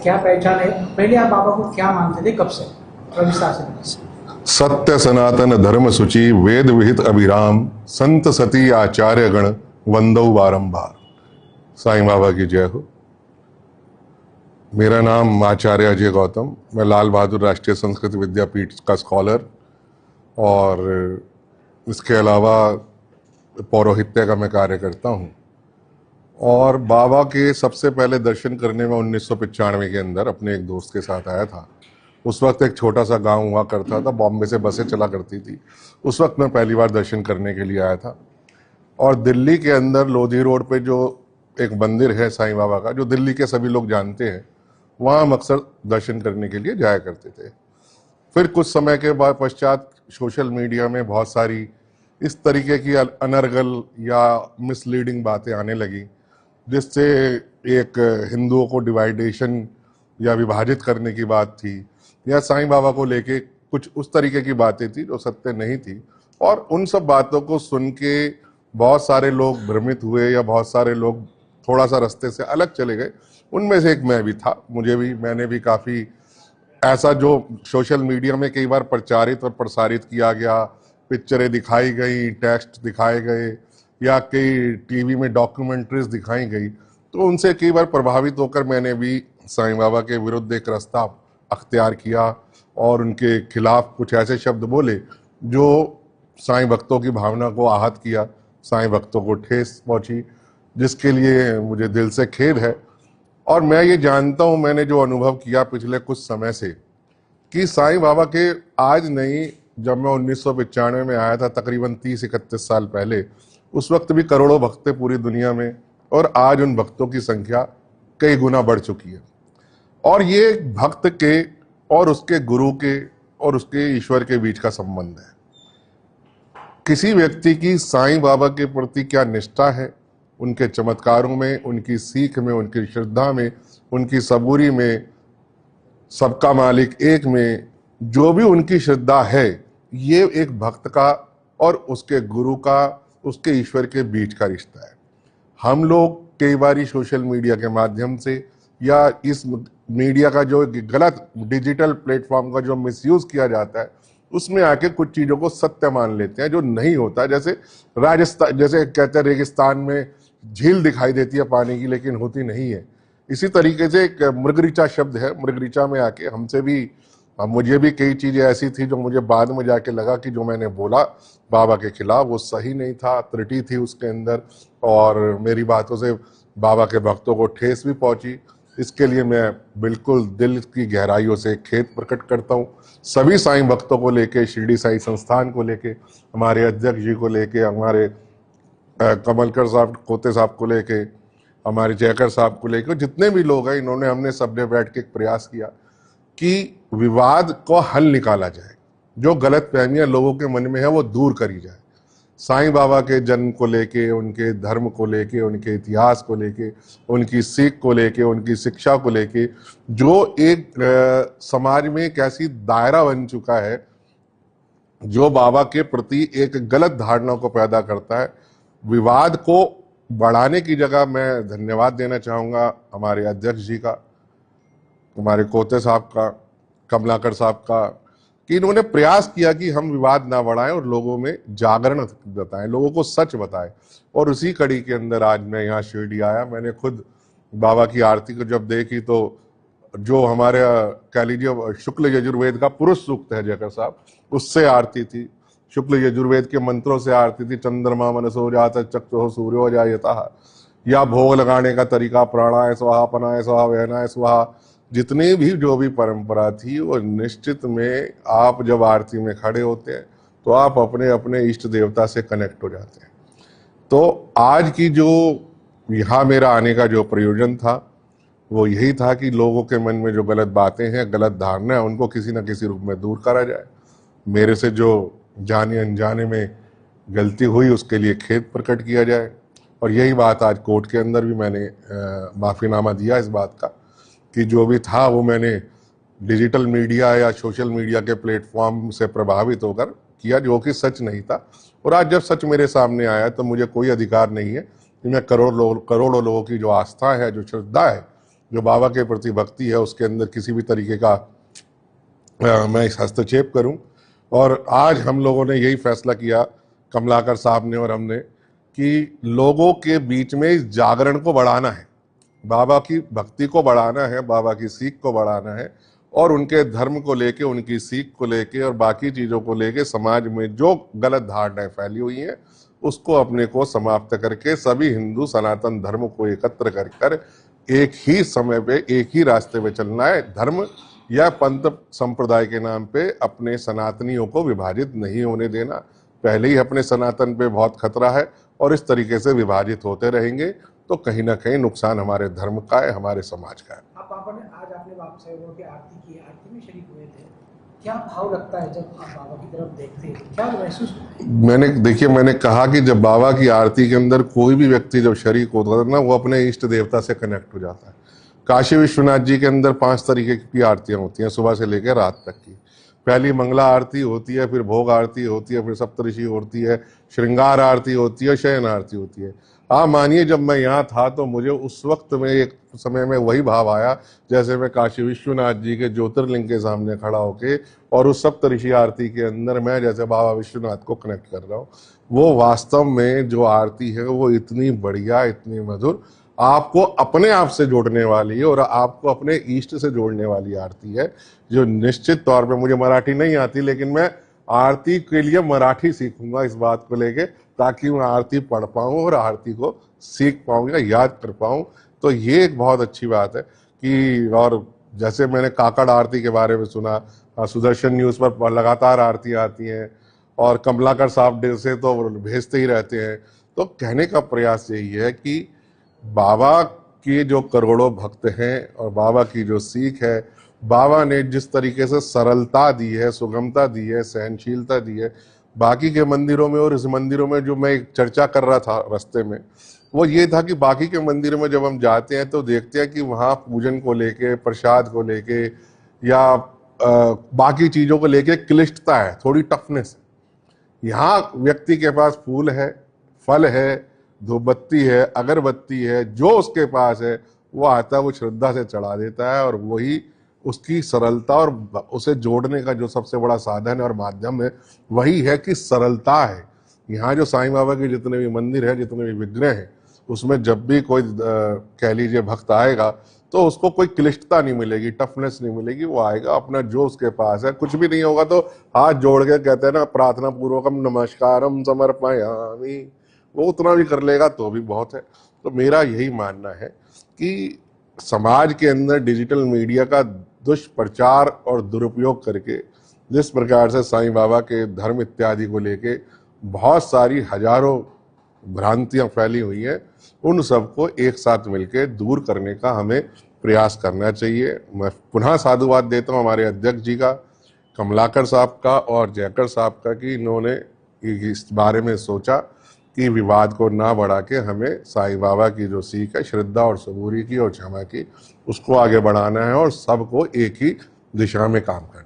क्या पहचान है? पहले आप बाबा को क्या मानते थे, कब से? विस्तार से। सत्य सनातन धर्म सूचि वेद विहित अभिराम संत सती आचार्य गण वंदौ बारंबार। साईं बाबा की जय हो। मेरा नाम आचार्य अजय गौतम, मैं लाल बहादुर राष्ट्रीय संस्कृत विद्यापीठ का स्कॉलर और इसके अलावा पौरोहित्य का मैं कार्य करता हूँ। और बाबा के सबसे पहले दर्शन करने में 1995 के अंदर अपने एक दोस्त के साथ आया था। उस वक्त एक छोटा सा गांव हुआ करता था, बॉम्बे से बसें चला करती थी। उस वक्त मैं पहली बार दर्शन करने के लिए आया था। और दिल्ली के अंदर लोधी रोड पे जो एक मंदिर है साईं बाबा का, जो दिल्ली के सभी लोग जानते हैं, वहाँ हम अक्सर दर्शन करने के लिए जाया करते थे। फिर कुछ समय के बाद पश्चात सोशल मीडिया में बहुत सारी इस तरीके की अनर्गल या मिसलीडिंग बातें आने लगी, जिससे एक हिंदुओं को डिवाइडेशन या विभाजित करने की बात थी, या साईं बाबा को लेके कुछ उस तरीके की बातें थी जो सत्य नहीं थी। और उन सब बातों को सुन के बहुत सारे लोग भ्रमित हुए या बहुत सारे लोग थोड़ा सा रास्ते से अलग चले गए। उनमें से एक मैं भी था। मैंने भी काफ़ी ऐसा जो सोशल मीडिया में कई बार प्रचारित और प्रसारित किया गया, पिक्चरें दिखाई गई, टेक्स्ट दिखाए गए या कई टीवी में डॉक्यूमेंट्रीज दिखाई गई, तो उनसे कई बार प्रभावित होकर मैंने भी साईं बाबा के विरुद्ध एक रास्ता अख्तियार किया और उनके खिलाफ कुछ ऐसे शब्द बोले जो साईं भक्तों की भावना को आहत किया, साईं भक्तों को ठेस पहुंची, जिसके लिए मुझे दिल से खेद है। और मैं ये जानता हूँ, मैंने जो अनुभव किया पिछले कुछ समय से, कि साईं बाबा के आज नहीं, जब मैं 1995 में आया था, तकरीबन 30-31 साल पहले, उस वक्त भी करोड़ों भक्त थे पूरी दुनिया में, और आज उन भक्तों की संख्या कई गुना बढ़ चुकी है। और ये भक्त के और उसके गुरु के और उसके ईश्वर के बीच का संबंध है। किसी व्यक्ति की साईं बाबा के प्रति क्या निष्ठा है, उनके चमत्कारों में, उनकी सीख में, उनकी श्रद्धा में, उनकी सबूरी में, सबका मालिक एक में, जो भी उनकी श्रद्धा है, ये एक भक्त का और उसके गुरु का, उसके ईश्वर के बीच का रिश्ता है। हम लोग कई बार सोशल मीडिया के माध्यम से या इस मीडिया का जो गलत डिजिटल प्लेटफॉर्म का जो मिसयूज किया जाता है, उसमें आके कुछ चीजों को सत्य मान लेते हैं जो नहीं होता। जैसे राजस्थान, जैसे कहते हैं रेगिस्तान में झील दिखाई देती है पानी की, लेकिन होती नहीं है। इसी तरीके से एक मृगरीचा शब्द है, मृगरीचा में आके मुझे भी कई चीजें ऐसी थी जो मुझे बाद में जाके लगा कि जो मैंने बोला बाबा के खिलाफ वो सही नहीं था, त्रुटि थी उसके अंदर, और मेरी बातों से बाबा के भक्तों को ठेस भी पहुंची। इसके लिए मैं बिल्कुल दिल की गहराइयों से खेद प्रकट करता हूँ, सभी साईं भक्तों को लेके, शिरडी साईं संस्थान को लेके, हमारे अध्यक्ष जी को लेके, हमारे कमलकर साहब, कोते साहब को लेके, हमारे जयकर साहब को लेके, जितने भी लोग हैं, हमने सबने बैठ के एक प्रयास किया कि विवाद को हल निकाला जाए, जो गलत फहमियां लोगों के मन में है वो दूर करी जाए। साईं बाबा के जन्म को लेके, उनके धर्म को लेके, उनके इतिहास को लेके, उनकी सीख को लेके, उनकी शिक्षा को लेके, जो एक समाज में एक ऐसी दायरा बन चुका है जो बाबा के प्रति एक गलत धारणा को पैदा करता है, विवाद को बढ़ाने की जगह मैं धन्यवाद देना चाहूँगा हमारे अध्यक्ष जी का, हमारे कोते साहब का, कमलाकर साहब का, कि इन्होंने प्रयास किया कि हम विवाद ना बढ़ाएं और लोगों में जागरण बताएं, लोगों को सच बताएं। और उसी कड़ी के अंदर आज मैं यहाँ शिरडी आया। मैंने खुद बाबा की आरती को जब देखी तो जो हमारे कह लीजिए शुक्ल यजुर्वेद का पुरुष सूक्त है जयकर साहब, उससे आरती थी, शुक्ल यजुर्वेद के मंत्रों से आरती थी। चंद्रमा मनसो जात चक्षुः सूर्यो जायतः, या भोग लगाने का तरीका प्राणाय स्वाहा, पनाय स्वाहा, वहनाय स्वाहा, जितनी भी जो भी परंपरा थी, वो निश्चित में आप जब आरती में खड़े होते हैं तो आप अपने अपने इष्ट देवता से कनेक्ट हो जाते हैं। तो आज की जो यहाँ मेरा आने का जो प्रयोजन था वो यही था कि लोगों के मन में जो गलत बातें हैं, गलत धारणा है, उनको किसी न किसी रूप में दूर करा जाए। मेरे से जो जाने अनजाने में गलती हुई उसके लिए खेद प्रकट किया जाए। और यही बात आज कोर्ट के अंदर भी मैंने माफ़ीनामा दिया इस बात का कि जो भी था वो मैंने डिजिटल मीडिया या सोशल मीडिया के प्लेटफॉर्म से प्रभावित होकर किया, जो कि सच नहीं था। और आज जब सच मेरे सामने आया तो मुझे कोई अधिकार नहीं है कि मैं करोड़ों लोगों की जो आस्था है, जो श्रद्धा है, जो बाबा के प्रति भक्ति है उसके अंदर किसी भी तरीके का मैं इस हस्तक्षेप करूं। और आज हम लोगों ने यही फैसला किया, कमलाकर साहब ने और हमने, कि लोगों के बीच में इस जागरण को बढ़ाना है, बाबा की भक्ति को बढ़ाना है, बाबा की सीख को बढ़ाना है, और उनके धर्म को लेके, उनकी सीख को लेके और बाकी चीज़ों को लेके समाज में जो गलत धारणाएं फैली हुई हैं उसको अपने को समाप्त करके सभी हिंदू सनातन धर्म को एकत्र कर एक ही समय पे एक ही रास्ते पे चलना है। धर्म या पंथ संप्रदाय के नाम पे अपने सनातनियों को विभाजित नहीं होने देना। पहले ही अपने सनातन पे बहुत खतरा है और इस तरीके से विभाजित होते रहेंगे तो कहीं ना कहीं नुकसान हमारे धर्म का है, हमारे समाज का है। आप बाबा ने आज आपने बाबा साहेबों की आरती की, आरती में शरीक हुए थे, क्या भाव लगता है जब आप बाबा की तरफ देखते हैं, क्या महसूस होता है? मैंने कहा कि जब बाबा की आरती के अंदर कोई भी व्यक्ति जब शरीक होता है ना, वो अपने इष्ट देवता से कनेक्ट हो जाता है। काशी विश्वनाथ जी के अंदर 5 तरीके की आरतियां होती हैं सुबह से लेकर रात तक की। पहली मंगला आरती होती है, फिर भोग आरती होती है, फिर सप्तऋषि होती है, श्रृंगार आरती होती है, शयन आरती होती है। आप मानिए जब मैं यहाँ था तो मुझे उस वक्त में एक समय में वही भाव आया जैसे मैं काशी विश्वनाथ जी के ज्योतिर्लिंग के सामने खड़ा होके और उस सप्तऋषि आरती के अंदर मैं जैसे बाबा विश्वनाथ को कनेक्ट कर रहा हूँ। वो वास्तव में जो आरती है वो इतनी बढ़िया, इतनी मधुर, आपको अपने आप से जोड़ने वाली और आपको अपने इष्ट से जोड़ने वाली आरती है, जो निश्चित तौर पे, मुझे मराठी नहीं आती लेकिन मैं आरती के लिए मराठी सीखूंगा इस बात को लेके, ताकि मैं आरती पढ़ पाऊँ और आरती को सीख पाऊँ या याद कर पाऊँ। तो ये एक बहुत अच्छी बात है कि, और जैसे मैंने काकड़ आरती के बारे में सुना, सुदर्शन न्यूज़ पर लगातार आरती आती हैं और कमलाकर साहब से तो भेजते ही रहते हैं। तो कहने का प्रयास यही है कि बाबा के जो करोड़ों भक्त हैं और बाबा की जो सीख है, बाबा ने जिस तरीके से सरलता दी है, सुगमता दी है, सहनशीलता दी है बाकी के मंदिरों में और इस मंदिरों में, जो मैं एक चर्चा कर रहा था रास्ते में, वो ये था कि बाकी के मंदिरों में जब हम जाते हैं तो देखते हैं कि वहाँ पूजन को लेके, प्रसाद को लेके या बाकी चीज़ों को लेके क्लिष्टता है, थोड़ी टफनेस है। यहाँ व्यक्ति के पास फूल है, फल है, धूपबत्ती है, अगरबत्ती है, जो उसके पास है वो आता है, वो श्रद्धा से चढ़ा देता है और वही उसकी सरलता और उसे जोड़ने का जो सबसे बड़ा साधन है और माध्यम है वही है कि सरलता है। यहाँ जो साईं बाबा के जितने भी मंदिर हैं, जितने भी विग्रह हैं, उसमें जब भी कोई कह लीजिए भक्त आएगा तो उसको कोई क्लिष्टता नहीं मिलेगी, टफनेस नहीं मिलेगी। वो आएगा अपना जो उसके पास है, कुछ भी नहीं होगा तो हाथ जोड़ के कहते हैं ना, प्रार्थना पूर्वकम नमस्कारम समर्पयामि, वो उतना भी कर लेगा तो भी बहुत है। तो मेरा यही मानना है कि समाज के अंदर डिजिटल मीडिया का दुष्प्रचार और दुरुपयोग करके जिस प्रकार से साईं बाबा के धर्म इत्यादि को लेके बहुत सारी हजारों भ्रांतियां फैली हुई हैं, उन सबको एक साथ मिलकर दूर करने का हमें प्रयास करना चाहिए। मैं पुनः साधुवाद देता हूं हमारे अध्यक्ष जी का, कमलाकर साहब का और जयकर साहब का, कि इन्होंने इस बारे में सोचा कि विवाद को ना बढ़ा के हमें साईं बाबा की जो सीख है, श्रद्धा और सबूरी की और क्षमा की, उसको आगे बढ़ाना है और सबको एक ही दिशा में काम करना है।